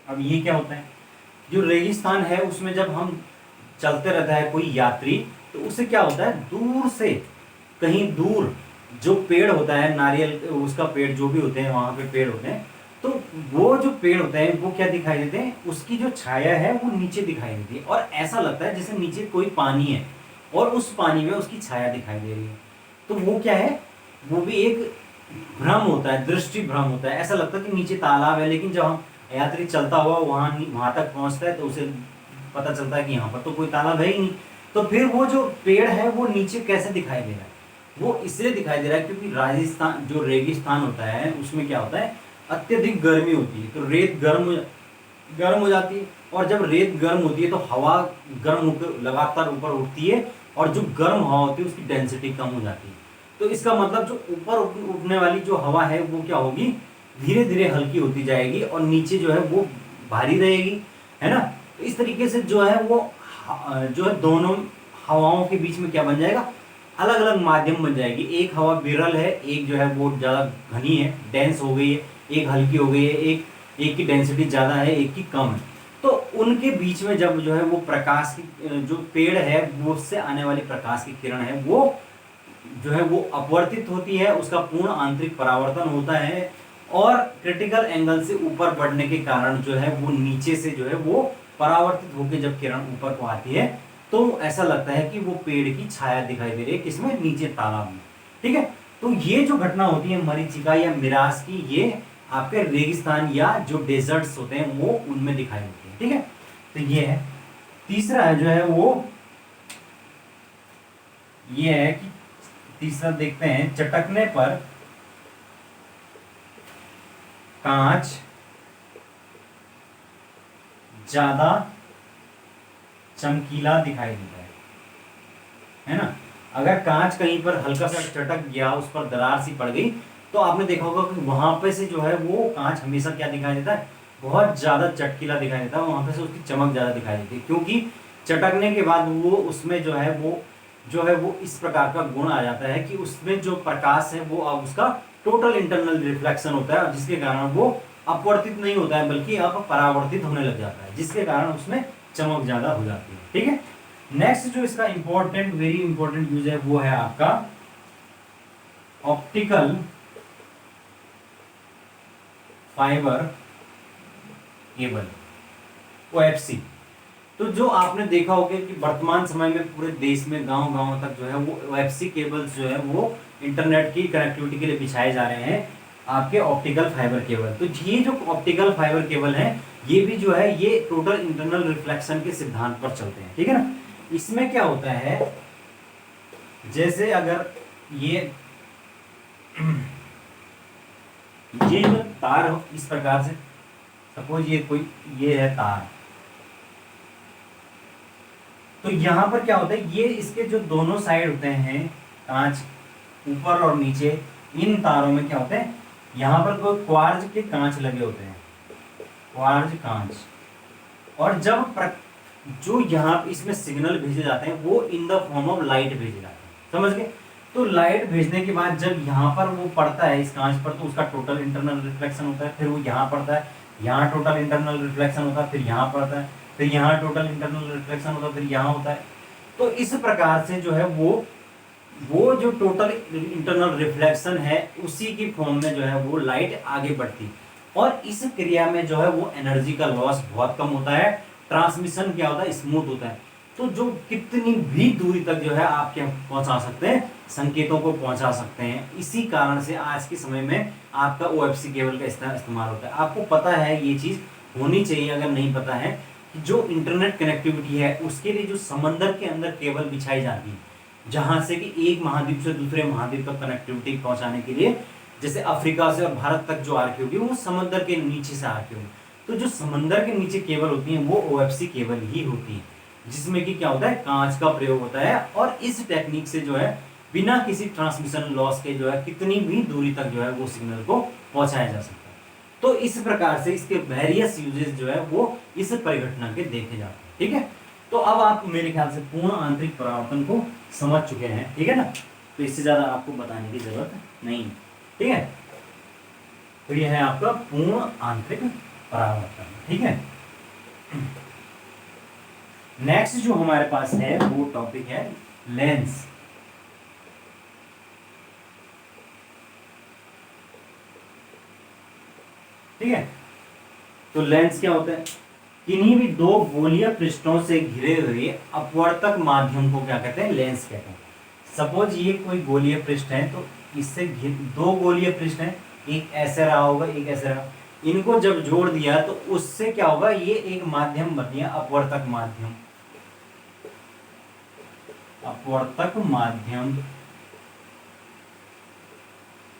अब ये क्या होता है, जो रेगिस्तान है उसमें जब हम चलते रहता है कोई यात्री, तो उससे क्या होता है, दूर से कहीं दूर जो पेड़ होता है, नारियल उसका पेड़ जो भी होते हैं वहां पे पेड़ होते हैं, तो वो जो पेड़ होते हैं वो क्या दिखाई देते हैं, उसकी जो छाया है वो नीचे दिखाई देती है, और ऐसा लगता है जैसे नीचे कोई पानी है और उस पानी में उसकी छाया दिखाई दे रही है। तो वो क्या है, वो भी एक भ्रम होता है, दृष्टि भ्रम होता है, ऐसा लगता है कि नीचे तालाब है, लेकिन जब हम यात्री चलता हुआ वहां तक पहुंचता है तो उसे पता चलता है कि यहाँ पर तो कोई तालाब है ही नहीं। तो फिर वो जो पेड़ है वो नीचे कैसे दिखाई दे रहा है, वो इसलिए दिखाई दे रहा है क्योंकि राजस्थान जो रेगिस्तान होता है उसमें क्या होता है, अत्यधिक गर्मी होती है, तो रेत गर्म हो जाती है, और जब रेत गर्म होती है तो हवा गर्म होकर लगातार ऊपर उठती है, और जो गर्म हवा होती है उसकी डेंसिटी कम हो जाती है। तो इसका मतलब जो ऊपर उठने वाली जो हवा है वो क्या होगी, धीरे धीरे हल्की होती जाएगी, और नीचे जो है वो भारी रहेगी, है ना। तो इस तरीके से जो है वो जो है दोनों हवाओं के बीच में क्या बन जाएगा, अलग अलग माध्यम बन जाएगी। एक हवा विरल है, एक जो है वो ज़्यादा घनी है, डेंस हो गई है, एक हल्की हो गई है, एक की डेंसिटी ज़्यादा है, एक की कम है। तो उनके बीच में जब जो है वो प्रकाश की जो पेड़ है वो उससे आने वाली प्रकाश की किरण है वो जो है वो अपवर्तित होती है, उसका पूर्ण आंतरिक परावर्तन होता है, और क्रिटिकल एंगल से ऊपर बढ़ने के कारण जो है वो नीचे से जो है वो परावर्तित होकर जब किरण ऊपर को आती है तो ऐसा लगता है कि वो पेड़ की छाया दिखाई दे रही है, किसमें, नीचे तालाब में। ठीक है, तो ये जो घटना होती है मरीचिका या मिराज की, ये आपके रेगिस्तान या जो डेजर्ट्स होते हैं वो उनमें दिखाई देती है। ठीक है, तो ये है। तीसरा है जो है वो ये है कि तीसरा देखते हैं, चटकने पर कांच ज्यादा चमकीला दिखाई देता है ना। अगर कांच कहीं पर हल्का सा चटक गया, उस पर दरार सी पड़ गई, तो आपने देखा होगा कि वहां पे से जो है वो कांच हमेशा क्या दिखाई देता है, बहुत ज्यादा चटकीला दिखाई देता है, वहां पे से उसकी चमक ज्यादा दिखाई देती है, क्योंकि चटकने के बाद वो उसमें जो है वो इस प्रकार का गुण आ जाता है कि उसमें जो प्रकाश है वो अब उसका टोटल इंटरनल रिफ्लेक्शन होता है, जिसके कारण वो अपवर्तित नहीं होता है बल्कि अब परावर्तित होने लग जाता है, जिसके कारण उसमें चमक ज्यादा हो जाती है। ठीक है, नेक्स्ट जो इसका इंपॉर्टेंट, वेरी इंपॉर्टेंट यूज है वो है आपका ऑप्टिकल फाइबर केबल, OFC। तो जो आपने देखा होगा कि वर्तमान समय में पूरे देश में गांव-गांव तक जो है वो OFC केबल्स जो है वो इंटरनेट की कनेक्टिविटी के लिए बिछाए जा रहे हैं, आपके ऑप्टिकल फाइबर केबल। तो ये जो ऑप्टिकल फाइबर केबल है ये भी जो है ये टोटल इंटरनल रिफ्लेक्शन के सिद्धांत पर चलते हैं। ठीक है ना, इसमें क्या होता है, जैसे अगर ये जो तार हो इस प्रकार से, सपोज ये है तार, तो यहां पर क्या होता है, ये इसके जो दोनों साइड होते हैं कांच ऊपर और नीचे, इन तारों में क्या होते हैं, यहाँ पर कोई क्वार्ज के कांच लगे होते हैं, क्वार्ज कांच, और जब जो यहाँ इसमें सिग्नल भेजे जाते हैं वो in the form of light भेजे जाते हैं, समझ गए। तो लाइट भेजने के बाद जब यहाँ पर वो पड़ता है इस कांच पर, तो उसका टोटल इंटरनल रिफ्लेक्शन होता है, फिर वो यहाँ पड़ता है, यहाँ टोटल इंटरनल रिफ्लेक्शन होता है, फिर यहाँ पड़ता है, फिर यहाँ टोटल इंटरनल रिफ्लेक्शन होता है, फिर यहाँ होता है। तो इस प्रकार से जो है वो जो टोटल इंटरनल रिफ्लेक्शन है उसी की फॉर्म में जो है वो लाइट आगे बढ़ती, और इस क्रिया में जो है वो एनर्जी का लॉस बहुत कम होता है, ट्रांसमिशन क्या होता है, स्मूथ होता है। तो जो कितनी भी दूरी तक जो है आप क्या पहुंचा सकते हैं, संकेतों को पहुंचा सकते हैं। इसी कारण से आज के समय में आपका OFC केबल का इस्तेमाल होता है। आपको पता है ये चीज होनी चाहिए, अगर नहीं पता है कि जो इंटरनेट कनेक्टिविटी है उसके लिए जो समंदर के अंदर केबल बिछाई जाती है, जहां से कि एक महाद्वीप से दूसरे महाद्वीप तक कनेक्टिविटी पहुंचाने के लिए, जैसे अफ्रीका से और भारत तक जो आरके होगी वो समंदर के नीचे से आरके होगी। तो जो समंदर के नीचे केबल होती है वो OFC केबल ही होती है, जिसमें कि क्या होता है, कांच का प्रयोग होता है, और इस टेक्निक से जो है बिना किसी ट्रांसमिशन लॉस के जो है कितनी भी दूरी तक जो है वो सिग्नल को पहुंचाया जा सकता है। तो इस प्रकार से इसके वेरियस यूजेस जो है वो इस परिघटना के देखे जाते हैं, ठीक है। तो अब आप मेरे ख्याल से पूर्ण आंतरिक परावर्तन को समझ चुके हैं, ठीक है ना। तो इससे ज्यादा आपको बताने की जरूरत नहीं, ठीक है। तो यह है आपका पूर्ण आंतरिक परावर्तन, ठीक है। नेक्स्ट जो हमारे पास है वो टॉपिक है लेंस। ठीक है, तो लेंस क्या होता है, किन्हीं भी दो गोलीय पृष्ठों से घिरे हुए अपवर्तक माध्यम को क्या कहते हैं, लेंस कहते हैं। सपोज ये कोई गोलीय पृष्ठ है, तो इससे दो गोलीय पृष्ठ हैं, एक ऐसे रहा होगा, एक ऐसे रहा, इनको जब जोड़ दिया तो उससे क्या होगा, ये एक माध्यम बन गया, अपवर्तक माध्यम, अपवर्तक माध्यम।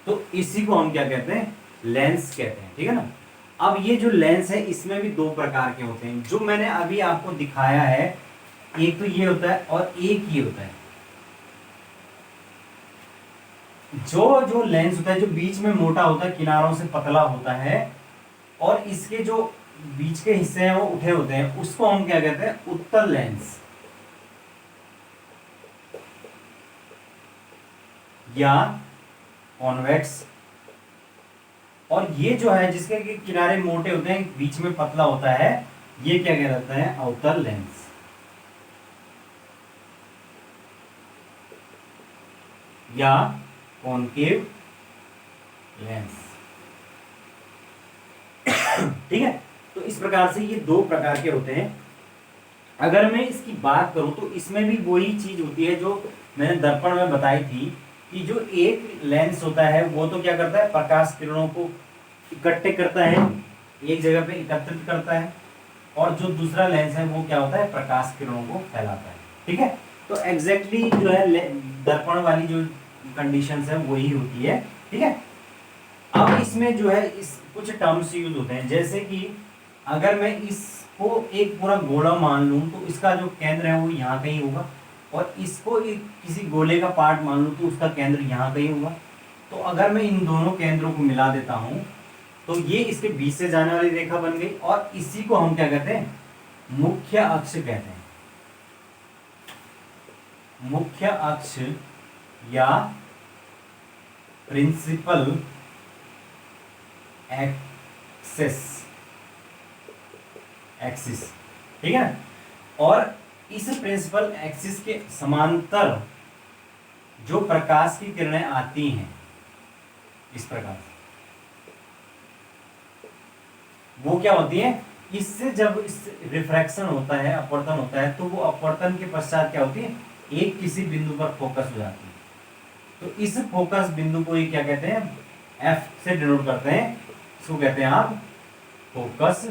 तो इसी को हम क्या कहते हैं, लेंस कहते हैं, ठीक है ना। अब ये जो लेंस है इसमें भी दो प्रकार के होते हैं, जो मैंने अभी आपको दिखाया है, एक तो ये होता है और एक ये होता है। जो लेंस होता है, जो बीच में मोटा होता है, किनारों से पतला होता है, और इसके जो बीच के हिस्से हैं वो उठे होते हैं, उसको हम क्या कहते हैं, उत्तल लेंस या कॉन्वेक्स। और ये जो है जिसके किनारे मोटे होते हैं, बीच में पतला होता है, ये क्या कहलाता है, अवतल लेंस या कॉनकेव लेंस, ठीक है। तो इस प्रकार से ये दो प्रकार के होते हैं। अगर मैं इसकी बात करूं तो इसमें भी वही चीज होती है जो मैंने दर्पण में बताई थी, कि जो एक लेंस होता है वो तो क्या करता है, प्रकाश किरणों को इकट्ठे करता है, एक जगह पे एकत्रित करता है, और जो दूसरा लेंस है वो क्या होता है, प्रकाश किरणों को फैलाता है, ठीक है। तो एग्जैक्टली जो है दर्पण वाली जो कंडीशंस है वही होती है, ठीक है। अब इसमें जो है इस कुछ टर्म्स यूज होते हैं, जैसे कि अगर मैं इसको एक पूरा गोला मान लूं तो इसका जो केंद्र है वो यहाँ कहीं होगा, और इसको एक किसी गोले का पार्ट मान लूं तो उसका केंद्र यहाँ कहीं होगा। तो अगर मैं इन दोनों केंद्रों को मिला देता हूं तो ये इसके बीच से जाने वाली रेखा बन गई, और इसी को हम क्या कहते हैं, मुख्य अक्ष कहते हैं, मुख्य अक्ष या प्रिंसिपल एक्सिस, एक्सिस, ठीक है। और इस प्रिंसिपल एक्सिस के समांतर जो प्रकाश की किरणें आती हैं, इस प्रकार से वो क्या होती है, इससे जब इस रिफ्रैक्शन होता है, अपवर्तन होता है, तो वो अपवर्तन के पश्चात क्या होती है, एक किसी बिंदु पर फोकस हो जाती है। तो इस फोकस बिंदु को ये क्या कहते हैं, एफ से डिनोट करते हैं, इसको कहते हैं आप फोकस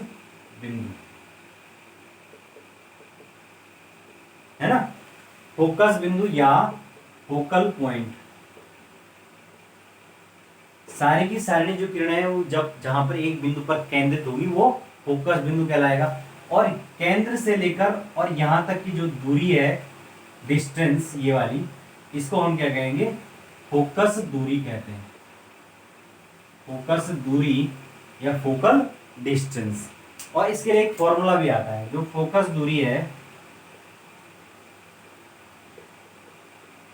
बिंदु, है ना। फोकस बिंदु या फोकल पॉइंट। सारी की सारी जो किरणें हैं वो जब जहां पर एक बिंदु पर केंद्रित होगी वो फोकस बिंदु कहलाएगा। और केंद्र से लेकर और यहां तक की जो दूरी है, डिस्टेंस ये वाली, इसको हम क्या कहेंगे, फोकस दूरी कहते हैं, फोकस दूरी या फोकल डिस्टेंस। और इसके लिए एक फॉर्मूला भी आता है, जो फोकस दूरी है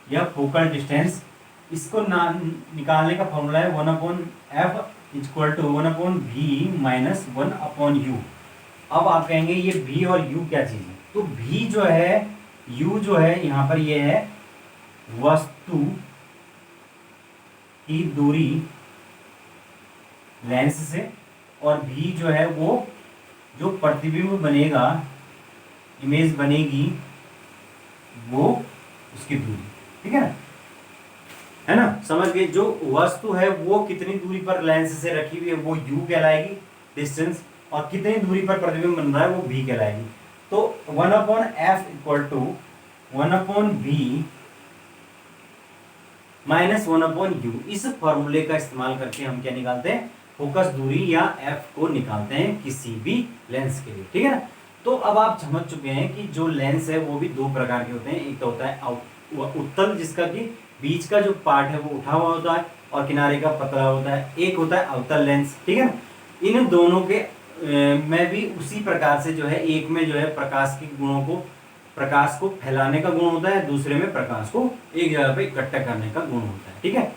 या फोकल डिस्टेंस, इसको निकालने का फॉर्मूला है 1/f=1/v-1/u। अब आप कहेंगे ये v और u क्या चीज है? तो v जो है, u जो है यहाँ पर ये है वस्तु की दूरी लेंस से, और v जो है वो जो प्रतिबिंब बनेगा, इमेज बनेगी, वो उसकी दूरी। ठीक है ना? समझ गए? जो वस्तु है वो कितनी दूरी पर लेंस से रखी हुई है वो u कहलाएगी डिस्टेंस, और कितनी दूरी पर प्रतिबिंब बन रहा है वो v कहलाएगी। तो 1/f=1/v-1/u, इस फॉर्मूले का इस्तेमाल करके हम क्या निकालते हैं? फोकस दूरी या f को निकालते हैं किसी भी लेंस के लिए। ठीक है ना? तो अब आप समझ चुके हैं कि जो लेंस है वो भी दो प्रकार के होते हैं। एक तो होता है उत्तल, जिसका कि बीच का जो पार्ट है वो उठा हुआ होता है और किनारे का पतला होता है। एक होता है अवतल लेंस। ठीक है ना? इन दोनों के में भी उसी प्रकार से जो है, एक में जो है प्रकाश को फैलाने का गुण होता है, दूसरे में प्रकाश को एक जगह पे इकट्ठा करने का गुण होता है। ठीक है?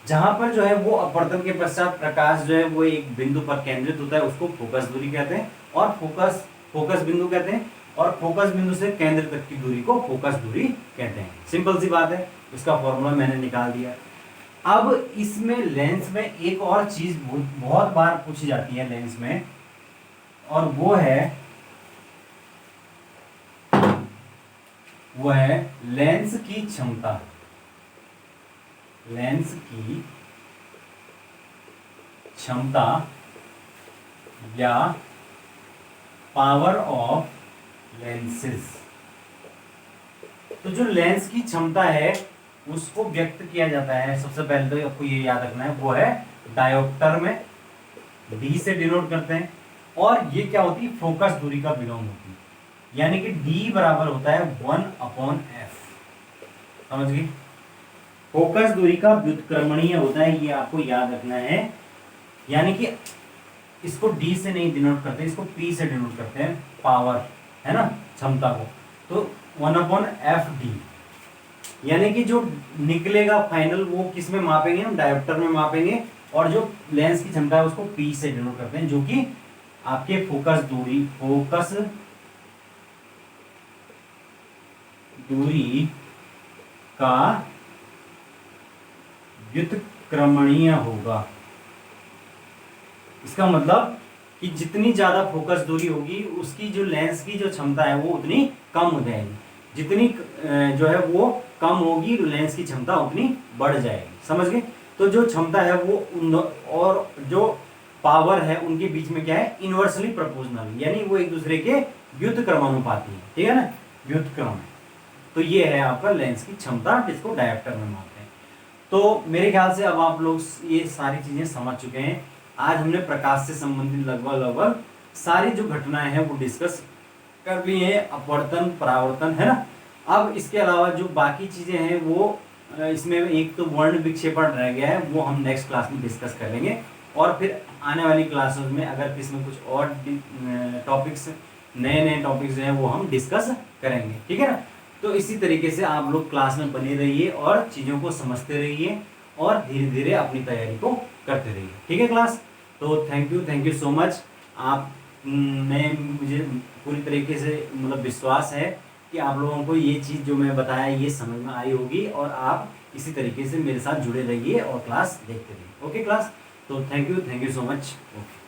जहां पर जो है वो अपवर्तन के पश्चात प्रकाश जो है वो एक बिंदु पर केंद्रित होता है, उसको फोकस दूरी कहते हैं, और फोकस बिंदु कहते हैं, और फोकस बिंदु से केंद्र तक की दूरी को फोकस दूरी कहते हैं। सिंपल सी बात है, उसका फॉर्मूला मैंने निकाल दिया। अब इसमें लेंस में एक और चीज बहुत बार पूछी जाती है लेंस में, और वो है लेंस की क्षमता। लेंस की क्षमता या पावर ऑफ लेंसेज। तो जो लेंस की क्षमता है उसको व्यक्त किया जाता है, सबसे पहले तो आपको ये याद रखना है, वो है डायोप्टर में, d से डिनोट करते हैं, और ये क्या होती है? फोकस दूरी का विलोम होती है, यानी कि d बराबर होता है 1/f। समझ गए? फोकस दूरी का व्युत्क्रमणीय होता है, ये आपको याद रखना है। यानी कि इसको d से नहीं डिनोट करते, इसको p से डिनोट करते हैं, पावर है ना, क्षमता को। तो 1/fd, यानी कि जो निकलेगा फाइनल वो किस में मापेंगे? हम डायोप्टर में मापेंगे, और जो लेंस की क्षमता है उसको p से डिनोट करते हैं, जो कि आपके फोकस दूरी का व्युत्क्रमणीय होगा। इसका मतलब कि जितनी ज्यादा फोकस दूरी होगी उसकी जो लेंस की जो क्षमता है वो उतनी कम हो जाएगी, जितनी जो है वो कम होगी लेंस की क्षमता उतनी बढ़ जाएगी। समझ गए? तो जो क्षमता है वो और जो पावर है उनके बीच में क्या है? इनवर्सली प्रोपोर्शनल, यानी वो एक दूसरे के व्युत्क्रमानुपाती है। ठीक है ना? व्युत्क्रम। तो ये है आपका लेंस की क्षमता, जिसको डायोप्टर में मापते हैं। तो मेरे ख्याल से अब आप लोग ये सारी चीजें समझ चुके हैं। आज हमने प्रकाश से संबंधित लगभग सारी जो घटनाएं हैं वो डिस्कस कर ली है, अपवर्तन, परावर्तन, है ना। अब इसके अलावा जो बाकी चीजें हैं वो इसमें एक तो वर्ण विक्षेपण रह गया है, वो हम नेक्स्ट क्लास में डिस्कस कर लेंगे, और फिर आने वाली क्लासेस में अगर इसमें कुछ और टॉपिक्स, नए टॉपिक्स हैं वो हम डिस्कस करेंगे। ठीक है ना? तो इसी तरीके से आप लोग क्लास में बने रहिए और चीज़ों को समझते रहिए और धीरे धीरे अपनी तैयारी को करते रहिए। ठीक है क्लास? तो थैंक यू सो मच। आप मुझे पूरी तरीके से मतलब विश्वास है कि आप लोगों को ये चीज़ जो मैं बताया ये समझ में आई होगी, और आप इसी तरीके से मेरे साथ जुड़े रहिए और क्लास देखते रहिए। Okay class? तो thank you so much. Okay.